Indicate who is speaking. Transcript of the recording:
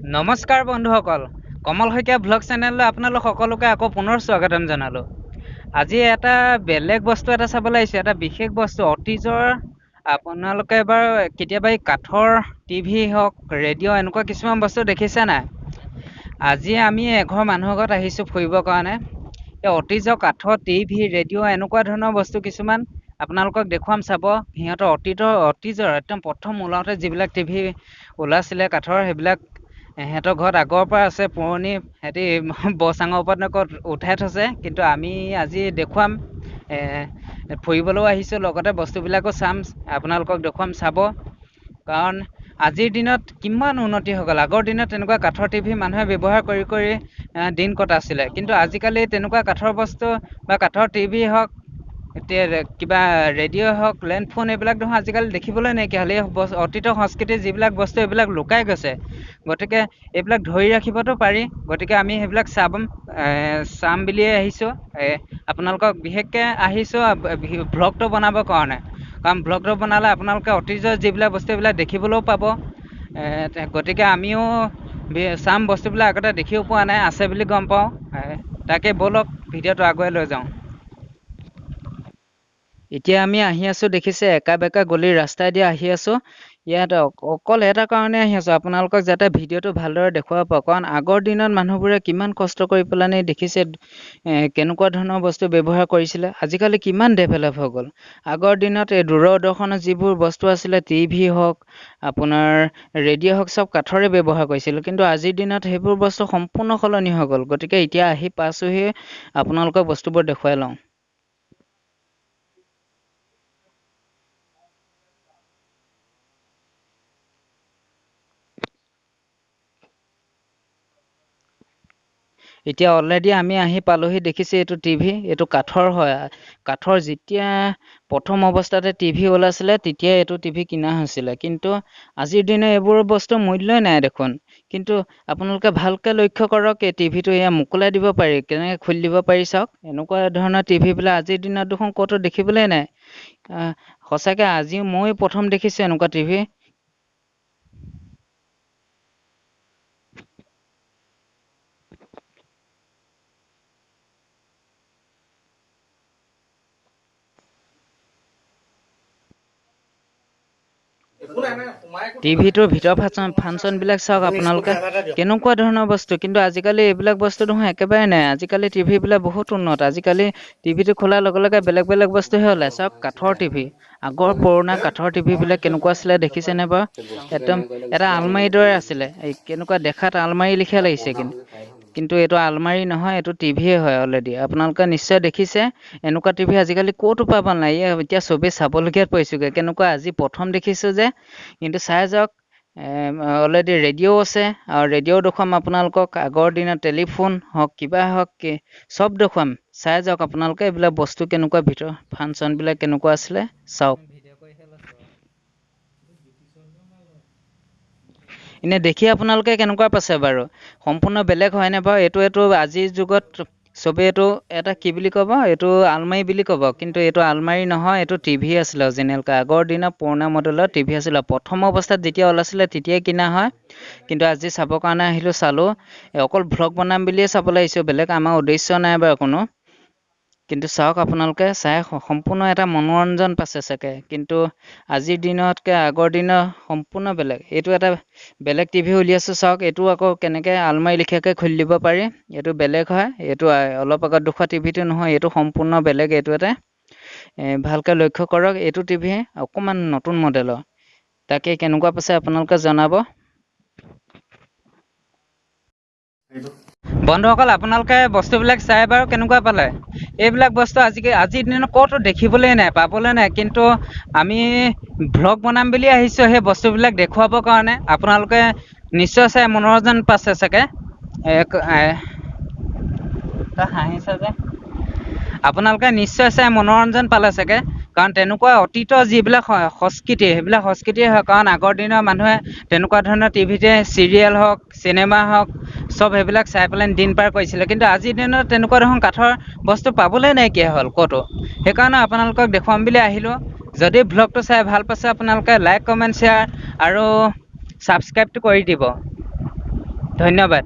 Speaker 1: নমস্কাৰ বন্ধুসকল, কমল শইকীয়া ব্লগ চেনেললৈ আপোনালোক সকলোকে আকৌ পুনৰ স্বাগতম জনালোঁ। আজি এটা বেলেগ বস্তু এটা চাবলৈ আহিছোঁ, এটা বিশেষ বস্তু অতীজৰ। আপোনালোকে এবাৰ কেতিয়াবা এই কাঠৰ টিভি হওক, ৰেডিঅ' এনেকুৱা কিছুমান বস্তু দেখিছে নাই? আজি আমি এঘৰ মানুহৰ ঘৰত আহিছোঁ ফুৰিবৰ কাৰণে। এই অতীজৰ কাঠৰ টিভি, ৰেডিঅ' এনেকুৱা ধৰণৰ বস্তু কিছুমান আপোনালোকক দেখুৱাম, চাব। সিহঁতৰ অতীজৰ একদম প্ৰথম ওলাওঁতে যিবিলাক টিভি ওলাইছিলে কাঠৰ, সেইবিলাক সিহঁতৰ ঘৰত আগৰ পৰা আছে, পুৰণি। সিহঁতি বচাঙৰ ওপৰত উঠাই থৈছে, কিন্তু আমি আজি দেখুৱাম। ফুৰিবলৈও আহিছোঁ, লগতে বস্তুবিলাকো চাম, আপোনালোকক দেখুৱাম, চাব। কাৰণ আজিৰ দিনত কিমান উন্নতি হৈ গ'ল। আগৰ দিনত তেনেকুৱা কাঠৰ টিভি মানুহে ব্যৱহাৰ কৰি কৰি দিন কটাইছিলে, কিন্তু আজিকালি তেনেকুৱা কাঠৰ বস্তু বা কাঠৰ টিভি হওক, এতিয়া কিবা ৰেডিঅ' হওক, লেণ্ড ফোন, এইবিলাক দেখোন আজিকালি দেখিবলৈ নাইকিয়া হ'ল। এই অতীতৰ সংস্কৃতিৰ যিবিলাক বস্তু, এইবিলাক লুকাই গৈছে। গতিকে এইবিলাক ধৰি ৰাখিবতো পাৰি, গতিকে আমি সেইবিলাক চাম বুলিয়ে আহিছোঁ। আপোনালোকক বিশেষকৈ আহিছোঁ ভ্লগটো বনাবৰ কাৰণে, কাৰণ ভ্লগটো বনালে আপোনালোকে অতীজৰ যিবিলাক বস্তু এইবিলাক দেখিবলৈও পাব। গতিকে আমিও চাম বস্তুবিলাক, আগতে দেখিও পোৱা নাই, আছে বুলি গম পাওঁ। তাকে ব'লক ভিডিঅ'টো আগুৱাই লৈ যাওঁ। এতিয়া আমি আহি আছোঁ, দেখিছে, একা বেকা গলিৰ ৰাস্তাইদি আহি আছোঁ। ইয়াত অকল এটা কাৰণে আহি আছোঁ, আপোনালোকক যাতে ভিডিঅ'টো ভালদৰে দেখুৱাব পাৰোঁ। কাৰণ আগৰ দিনত মানুহবোৰে কিমান কষ্ট কৰি পেলাই দেখিছে, কেনেকুৱা ধৰণৰ বস্তু ব্যৱহাৰ কৰিছিলে। আজিকালি কিমান ডেভেলপ হৈ গ'ল। আগৰ দিনত এই দূৰদৰ্শনৰ যিবোৰ বস্তু আছিলে, টিভি হওক, আপোনাৰ ৰেডিঅ' হওক, চব কাঠৰে ব্যৱহাৰ কৰিছিল। কিন্তু আজিৰ দিনত সেইবোৰ বস্তু সম্পূৰ্ণ সলনি হৈ গ'ল। গতিকে এতিয়া আহি পাইছোঁহি, আপোনালোকক বস্তুবোৰ দেখুৱাই লওঁ। এতিয়া অলৰেডি আমি আহি পালোহি, দেখিছে, এইটো টিভি, এইটো কাঠৰ হয়। কাঠৰ যেতিয়া প্ৰথম অৱস্থাতে টিভি ওলাইছিলে, তেতিয়া এইটো টিভি কিনা হৈছিলে। কিন্তু আজিৰ দিনত এইবোৰ বস্তু মূল্যই নাই দেখোন। কিন্তু আপোনালোকে ভালকৈ লক্ষ্য কৰক, এই টিভিটো এয়া মোকলাই দিব পাৰি, কেনেকৈ খুলি দিব পাৰি চাওক। এনেকুৱা ধৰণৰ টিভিবিলাক আজিৰ দিনত দেখোন ক'তো দেখিবলৈ নাই। সঁচাকৈ আজিও মই প্ৰথম দেখিছোঁ এনেকুৱা টিভি। টিভিটোৰ ভিতৰ ফাংচনবিলাক চাওক আপোনালোকে, কেনেকুৱা ধৰণৰ বস্তু। কিন্তু আজিকালি এইবিলাক বস্তু দেখোন একেবাৰে নাই। আজিকালি টিভিবিলাক বহুত উন্নত। আজিকালি টিভিটো খোলাৰ লগে লগে বেলেগ বেলেগ বস্তুহে ওলায়। চাওক, কাঠৰ টিভি, আগৰ পুৰণা কাঠৰ টিভিবিলাক কেনেকুৱা আছিলে দেখিছেনে বাৰু? একদম এটা আলমাৰীৰ দৰে আছিলে। এই কেনেকুৱা দেখাত আলমাৰী লিখিয়া লাগিছে, কিন্তু এইটো আলমাৰী নহয়, এইটো টিভিয়ে হয় অলৰেডি। আপোনালোকে নিশ্চয় দেখিছে। এনেকুৱা টিভি আজিকালি ক'তো পাব নাই। এতিয়া চবেই চাবলগীয়াত পৰিছোঁগৈ। কেনেকুৱা আজি প্ৰথম দেখিছোঁ যে, কিন্তু চাই যাওক, অলৰেডি ৰেডিঅ'ও আছে। আৰু ৰেডিঅ'ও দেখুৱাম আপোনালোকক। আগৰ দিনত টেলিফোন হওক, কিবা হওক, চব দেখুৱাম। চাই যাওক আপোনালোকে, এইবিলাক বস্তু কেনেকুৱা, ভিতৰ ফাংচনবিলাক কেনেকুৱা আছিলে চাওক। এনে দেখি আপোনালোকে কেনেকুৱা পাইছে বাৰু? সম্পূৰ্ণ বেলেগ হয়নে বাৰু? এইটো আজিৰ যুগত চবেই এইটো এটা কি বুলি ক'ব, এইটো আলমাৰী বুলি ক'ব। কিন্তু এইটো আলমাৰী নহয়, এইটো টিভি আছিলে অৰিজিনেলকৈ। আগৰ দিনৰ পুৰণা মডেলৰ টিভি আছিলে। প্ৰথম অৱস্থাত যেতিয়া ওলাইছিলে তেতিয়াই কিনা হয়। কিন্তু আজি চাবৰ কাৰণে আহিলোঁ, চালোঁ। অকল ভ্লগ বনাম বুলিয়ে চাবলৈ আহিছোঁ, বেলেগ আমাৰ উদ্দেশ্য নাই বাৰু কোনো। কিন্তু চাওক, আপোনালোকে চাই সম্পূৰ্ণ এটা মনোৰঞ্জন পাইছে চাগে। কিন্তু আজিৰ দিনতকৈ আগৰ দিনৰ সম্পূৰ্ণ বেলেগ। এইটো এটা বেলেগ টিভি উলিয়াইছোঁ, চাওক। এইটো আকৌ কেনেকৈ আলমাৰী লিখিয়াকৈ খুলি দিব পাৰি। এইটো বেলেগ হয়। এইটো অলপ আগত দেখুওৱা টিভিটো নহয়, এইটো সম্পূৰ্ণ বেলেগ। এইটো এটা ভালকৈ লক্ষ্য কৰক, এইটো টিভি অকণমান নতুন মডেলৰ। তাকে কেনেকুৱা পাইছে আপোনালোকে জনাব। বন্ধুসকল, আপোনালোকে বস্তুবিলাক চাই বাৰু কেনেকুৱা পালে? এইবিলাক বস্তু আজিৰ দিনত ক'তো দেখিবলৈ নাই, পাবলৈ নাই। কিন্তু আমি ভ্লগ বনাম বুলি আহিছোঁ সেই বস্তুবিলাক দেখুৱাবৰ কাৰণে। আপোনালোকে নিশ্চয় চাই মনোৰঞ্জন পাইছে চাগে। হাঁহিছে যে, আপোনালোকে নিশ্চয় চাই মনোৰঞ্জন পালে চাগে। কাৰণ তেনেকুৱা অতীতৰ যিবিলাক সংস্কৃতি, সেইবিলাক সংস্কৃতিয়ে হয়। কাৰণ আগৰ দিনৰ মানুহে তেনেকুৱা ধৰণৰ টিভিতে চিৰিয়েল হওক, চিনেমা হওক, চব সেইবিলাক চাই পেলাই দিন পাৰ কৰিছিলে। কিন্তু আজিৰ দিনত তেনেকুৱা ধৰণৰ কাঠৰ বস্তু পাবলৈ নাইকিয়া হ'ল ক'তো। সেইকাৰণে আপোনালোকক দেখুৱাম বুলি আহিলোঁ। যদি ভ্লগটো চাই ভাল পাইছে, আপোনালোকে লাইক, কমেণ্ট, শ্বেয়াৰ আৰু ছাবস্ক্ৰাইবটো কৰি দিব। ধন্যবাদ।